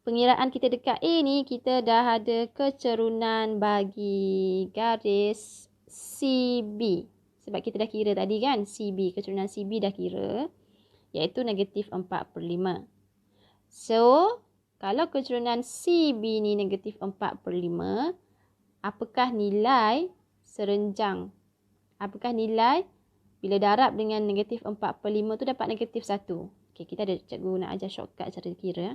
pengiraan kita dekat A ni, kita dah ada kecerunan bagi garis CB. Sebab kita dah kira tadi kan, CB, kecerunan CB dah kira, iaitu negatif 4/5. So, kalau kecerunan CB ni negatif 4/5, apakah nilai serenjang? Apakah nilai bila darab dengan negatif 4/5 tu dapat negatif 1? Okey, kita ada cikgu nak ajar shortcut cara kira.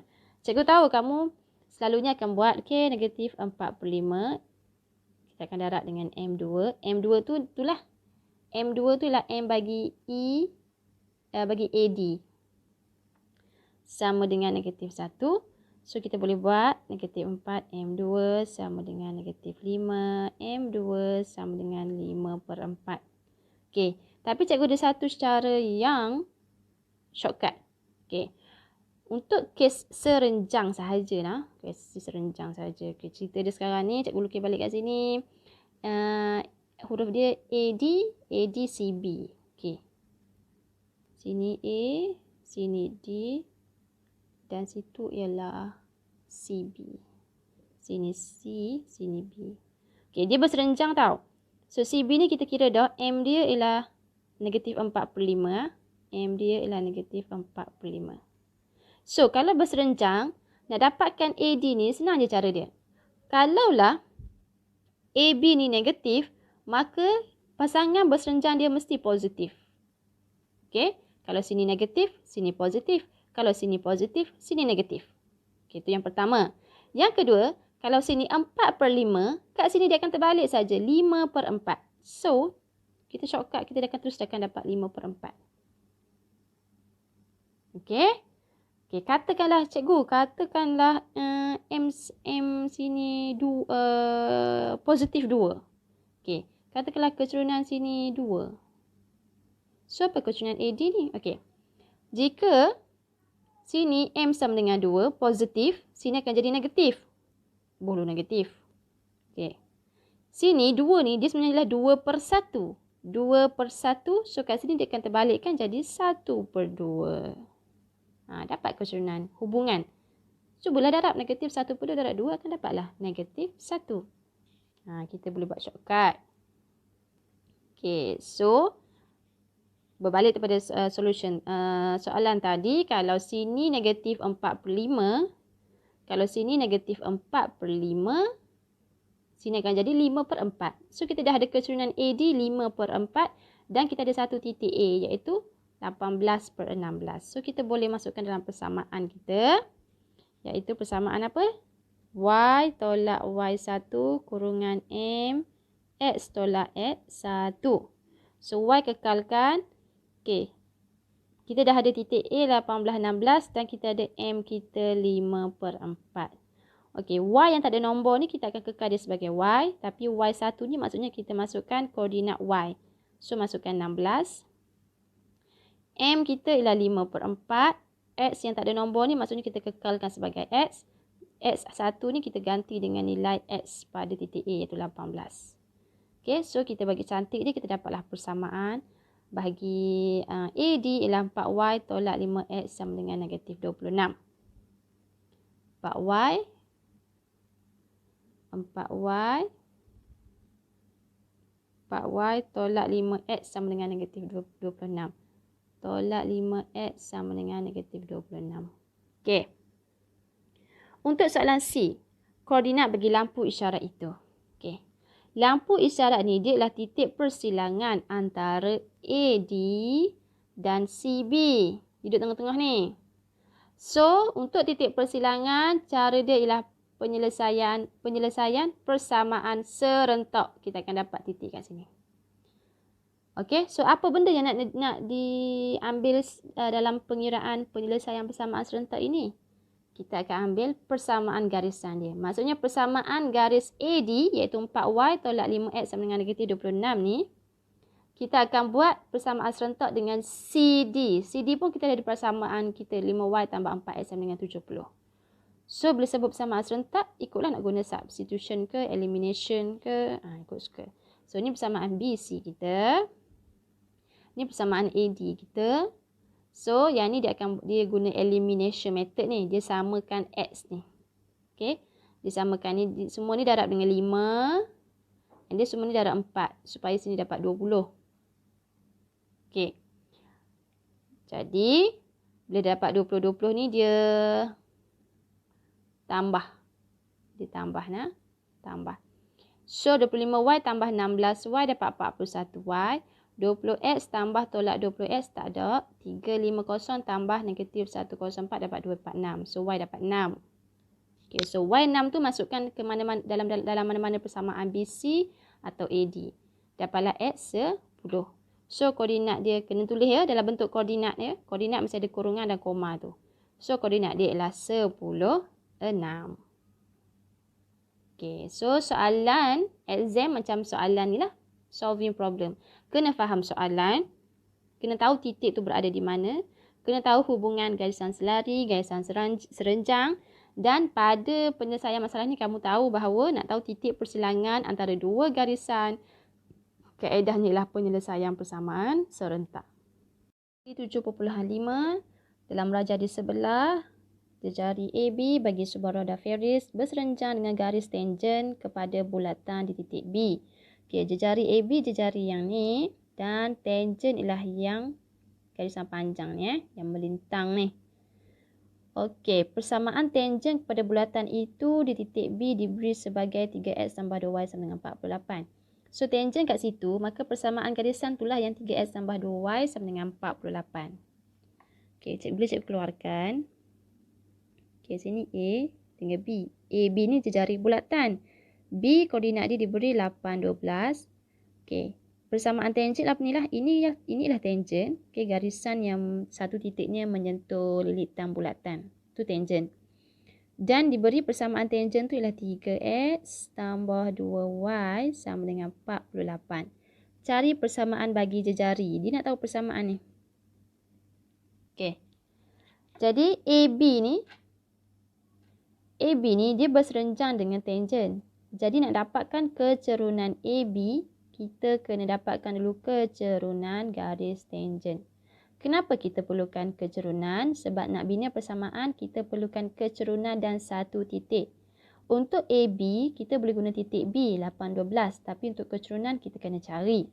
Cikgu tahu kamu selalunya akan buat negatif 4/5. Kita akan darab dengan M2. M2 tu itulah M2 tu ialah M bagi bagi AD. Sama dengan negatif 1. So, kita boleh buat negatif 4 M2 sama dengan negatif 5 M2 sama dengan 5/4. Okey. Tapi cikgu ada satu cara yang shortcut. Okey. Untuk kes serenjang sahaja. Kes serenjang sahaja. Okey, cerita dia sekarang ni, cikgu lukis balik kat sini. Huruf dia AD, CB. Okey. Sini A, sini D. Dan situ ialah CB. Sini C, sini B. Okey, dia berserenjang tau. So, CB ni kita kira dah M dia ialah negatif 4/5. M dia ialah negatif 4/5. So, kalau berserenjang, nak dapatkan AD ni senang je cara dia. Kalaulah AB ni negatif, maka pasangan berserenjang dia mesti positif. Okey, kalau sini negatif, sini positif. Kalau sini positif, sini negatif. Okay, itu yang pertama. Yang kedua, kalau sini 4/5, kat sini dia akan terbalik saja 5/4. So, kita shortcut, kita akan terus dapat 5/4. Okey. Okey, katakanlah cikgu, M sini positif 2. Okey, katakanlah keturunan sini 2. So, apa keturunan AD ni? Okey. Jika sini M sama dengan 2, positif. Sini akan jadi negatif. Bolu negatif. Okey. Sini 2 ni, dia sebenarnya 2/1. 2/1. So, kat sini dia akan terbalikkan jadi 1/2. Dapat keturunan hubungan. Cubalah darab negatif 1/2 darab 2 akan dapatlah negatif 1. Kita boleh buat shortcut. Okey. So, berbalik kepada solution soalan tadi, kalau sini negatif 4/5, kalau sini negatif 4/5, sini akan jadi 5/4. So, kita dah ada keturunan AD 5/4 dan kita ada satu titik A iaitu 18/16. So, kita boleh masukkan dalam persamaan kita, iaitu persamaan apa? Y tolak Y1 kurungan M X tolak X1. So, Y kekalkan. Okey, kita dah ada titik A 18/16 dan kita ada M kita 5/4. Okey, Y yang tak ada nombor ni kita akan kekal dia sebagai Y. Tapi Y1 ni maksudnya kita masukkan koordinat Y. So, masukkan 16. M kita ialah 5/4. X yang tak ada nombor ni maksudnya kita kekalkan sebagai X. X1 ni kita ganti dengan nilai X pada titik A iaitu 18. Okey, so kita bagi cantik dia, kita dapatlah persamaan. Bagi AD ialah 4Y tolak 5X sama dengan negatif 26. 4Y tolak 5X sama dengan negatif 26. Tolak 5X sama dengan negatif 26. Okey. Untuk soalan C, koordinat bagi lampu isyarat itu. Okey. Lampu isyarat ni dia adalah titik persilangan antara AD dan CB. Duduk tengah-tengah ni. So, untuk titik persilangan, cara dia ialah penyelesaian persamaan serentak. Kita akan dapat titik kat sini. Okey, so apa benda yang nak diambil dalam pengiraan penyelesaian persamaan serentak ini? Kita akan ambil persamaan garisan dia. Maksudnya persamaan garis AD iaitu 4Y tolak 5X sama dengan negatif 26 ni. Kita akan buat persamaan serentak dengan CD. CD pun kita ada persamaan kita 5Y tambah 4X sama dengan 70. So, bila sebut persamaan serentak, ikutlah nak guna substitution ke, elimination ke. Ikut suka. So, ni persamaan BC kita. Ni persamaan AD kita. So, yang ni dia guna elimination method ni. Dia samakan X ni. Okey. Dia samakan ni. Semua ni darab dengan 5. Dan dia semua ni darab 4. Supaya sini dapat 20. Okey. Jadi, bila dapat 20 ni dia tambah. Dia tambah nah. Tambah. So, 25Y tambah 16Y dapat 41Y. 20X tambah tolak 20X tak ada. 350 tambah negatif 104 dapat 246. So, Y dapat 6. Okay, so Y6 tu masukkan ke mana-mana dalam mana-mana persamaan BC atau AD. Dapatlah X 10. So, koordinat dia kena tulis ya dalam bentuk koordinat ya. Koordinat mesti ada kurungan dan koma tu. So, koordinat dia ialah 16. Okay, so soalan exam macam soalan ni lah. Solving problem. Kena faham soalan. Kena tahu titik tu berada di mana. Kena tahu hubungan garisan selari, garisan serenjang. Dan pada penyelesaian masalah ni kamu tahu bahawa nak tahu titik persilangan antara dua garisan. Kaedahnya ialah penyelesaian persamaan serentak. 7.5 dalam rajah di sebelah. Jejari AB bagi sebuah roda Ferris berserenjang dengan garis tangen kepada bulatan di titik B. Okay, jejari AB jejari yang ni. Dan tangen ialah yang garisan panjang ni yang melintang ni. Okey, persamaan tangen kepada bulatan itu di titik B diberi sebagai 3x tambah 2y sama dengan 48. So tangen kat situ, maka persamaan garisan itulah yang 3x tambah 2y sama dengan 48. Okey, boleh cikgu keluarkan. Okey, sini A dengan B. AB ni jejari bulatan. B koordinat dia diberi 8, 12. Okey. Persamaan tangen apa ni lah? Inilah tangen. Okay, garisan yang satu titiknya menyentuh lilitan bulatan. Itu tangen. Dan diberi persamaan tangen tu ialah 3x tambah 2y sama dengan 48. Cari persamaan bagi jejari. Dia nak tahu persamaan ni. Okay. Jadi AB ni dia berserenjang dengan tangen. Jadi nak dapatkan kecerunan AB, kita kena dapatkan dulu kecerunan garis tangen. Kenapa kita perlukan kecerunan? Sebab nak bina persamaan, kita perlukan kecerunan dan satu titik. Untuk AB, kita boleh guna titik B, 8, 12. Tapi untuk kecerunan, kita kena cari.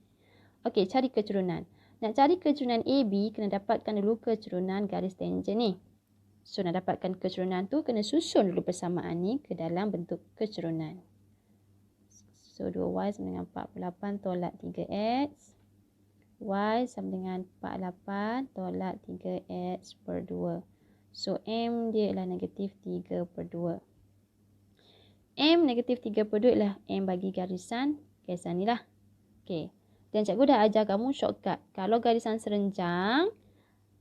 Okey, cari kecerunan. Nak cari kecerunan AB, kena dapatkan dulu kecerunan garis tangen ni. So, nak dapatkan kecerunan tu, kena susun dulu persamaan ni ke dalam bentuk kecerunan. So, 2y sama dengan 48 tolak 3x. Y sama dengan 48 tolak 3x per 2. So, M dia ialah negatif 3/2. M negatif 3/2 ialah M bagi garisan ni lah. Okay. Dan cikgu dah ajar kamu shortcut. Kalau garisan serenjang,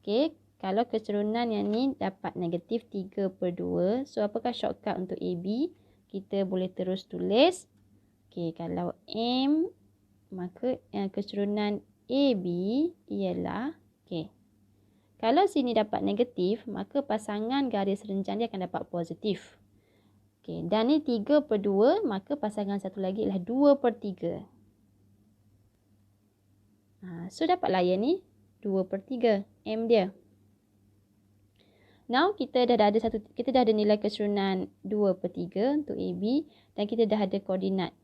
okay, kalau kecerunan yang ni dapat negatif 3/2. So, apakah shortcut untuk AB? Kita boleh terus tulis. Okay, kalau M, maka kecerunan AB ialah, okay. Kalau sini dapat negatif, maka pasangan garis renjang dia akan dapat positif. Okay, dan ni 3/2, maka pasangan satu lagi ialah 2/3. So, dapat layan ni 2/3 M dia. Now, kita dah ada nilai kecerunan 2/3 untuk AB dan kita dah ada koordinat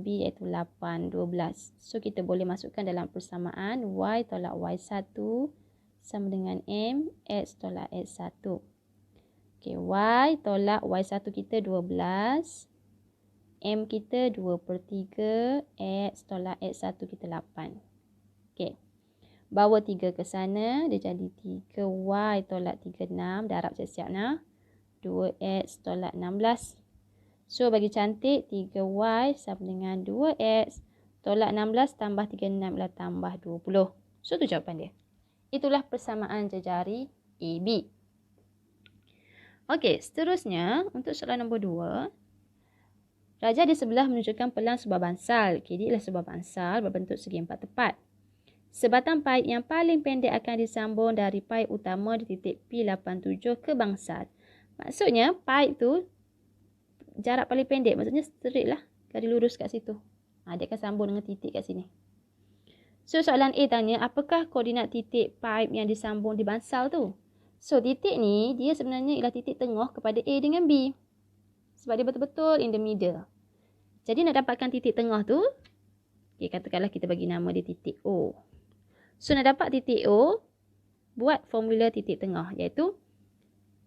B iaitu 8, 12. So, kita boleh masukkan dalam persamaan Y tolak Y1 sama dengan M, X tolak X1. Okay, Y tolak Y1 kita 12. M kita 2/3. X tolak X1 kita 8. Okay. Bawa 3 ke sana. Dia jadi 3Y tolak 36. Darab siap-siap nah. 2X tolak 16. So, bagi cantik, 3Y sama dengan 2X tolak 16 tambah 36 ialah tambah 20. So, tu jawapan dia. Itulah persamaan jejari AB. Okey, seterusnya, untuk soalan nombor 2. Rajah di sebelah menunjukkan pelang sebuah bansal. Okay, dia ialah sebuah bansal berbentuk segi empat tepat. Sebatang paip yang paling pendek akan disambung dari paip utama di titik P87 ke bangsal. Maksudnya, paip tu jarak paling pendek, maksudnya straight lah, garis lurus kat situ. Dia akan sambung dengan titik kat sini. So, soalan A tanya, apakah koordinat titik pipe yang disambung di bansal tu? So, titik ni, dia sebenarnya ialah titik tengah kepada A dengan B. Sebab dia betul-betul in the middle. Jadi, nak dapatkan titik tengah tu, okay, katakanlah kita bagi nama dia titik O. So, nak dapat titik O, buat formula titik tengah, iaitu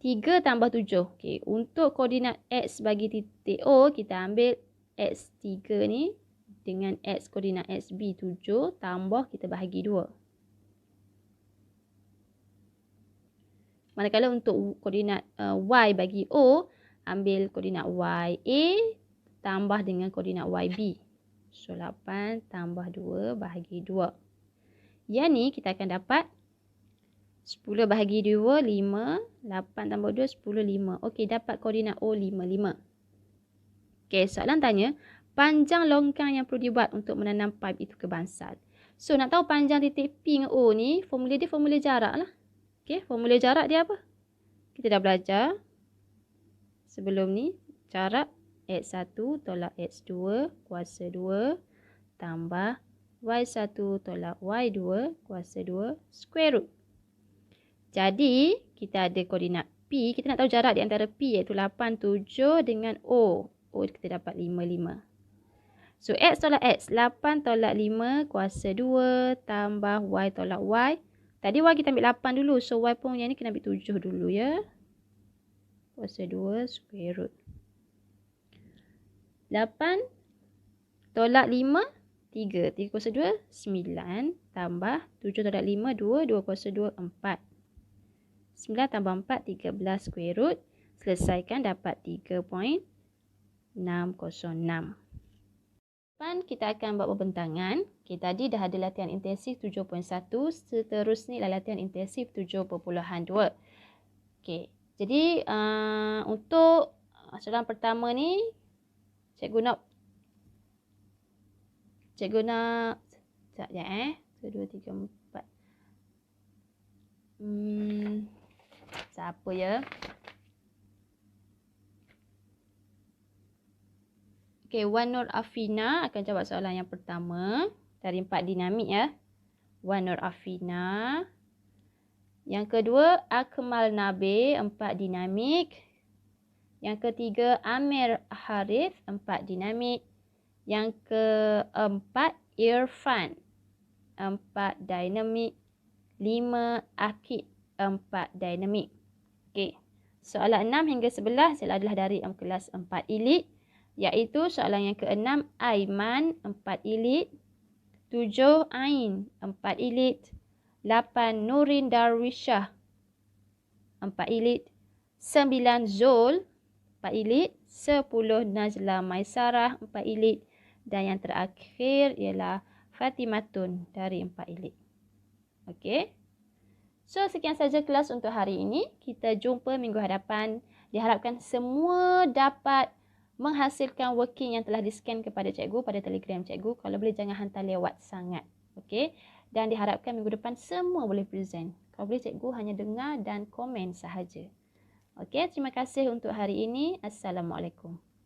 3 tambah 7. Okay, untuk koordinat X bagi titik O, kita ambil X3 ni dengan X koordinat XB 7 tambah kita bahagi 2. Manakala untuk koordinat Y bagi O, ambil koordinat YA tambah dengan koordinat YB. So, 8 tambah 2 bahagi 2. Yang ni kita akan dapat 10 bahagi 2, 5. 8 tambah 2, 10, 5. Okey, dapat koordinat O5, 5. Okey, soalan tanya, panjang longkang yang perlu dibuat untuk menanam paip itu ke bangsal. So, nak tahu panjang titik P dengan O ni, formula dia formula jarak lah. Okey, formula jarak dia apa? Kita dah belajar sebelum ni. Jarak X1 tolak X2 kuasa 2 tambah Y1 tolak Y2 kuasa 2 square root. Jadi, kita ada koordinat P. Kita nak tahu jarak di antara P iaitu 8, 7 dengan O. O kita dapat 5, 5. So, X tolak X. 8 tolak 5 kuasa 2 tambah Y tolak Y. Tadi Y kita ambil 8 dulu. So, Y pun yang ni kena ambil 7 dulu ya. Kuasa 2 square root. 8 tolak 5, 3. 3 kuasa 2, 9. Tambah 7 tolak 5, 2. 2 kuasa 2, 4. 9 tambah 4, 13 square root. Selesaikan dapat 3.606. Depan kita akan buat perbentangan. Okay, tadi dah ada latihan intensif 7.1. Seterusnya adalah latihan intensif 7.2. Okay, jadi untuk soalan pertama ni, cikgu nak sekejap ya. 1, 2, 3, 4. Siapa ya? Okay, Wan Nur Afina akan jawab soalan yang pertama dari 4 dinamik ya. Wan Nur Afina. Yang kedua, Akmal Nabi, 4 dinamik. Yang ketiga, Amir Harith, 4 dinamik. Yang keempat, Irfan, 4 dinamik. 5, Akid, 4 dinamik. Okey. Soalan 6 hingga 11 adalah dari kelas 4 elit. Iaitu soalan yang ke-6, Aiman, 4 elit. 7, Ain, 4 elit. 8, Nurin Darwishah, 4 elit. 9, Zul, 4 elit. 10, Najla Maisarah, 4 elit. Dan yang terakhir ialah Fatimatun dari 4 elit. Okey. So, sekian saja kelas untuk hari ini. Kita jumpa minggu hadapan. Diharapkan semua dapat menghasilkan working yang telah di-scan kepada cikgu pada Telegram cikgu. Kalau boleh jangan hantar lewat sangat. Okey. Dan diharapkan minggu depan semua boleh present. Kalau boleh cikgu hanya dengar dan komen sahaja. Okey, terima kasih untuk hari ini. Assalamualaikum.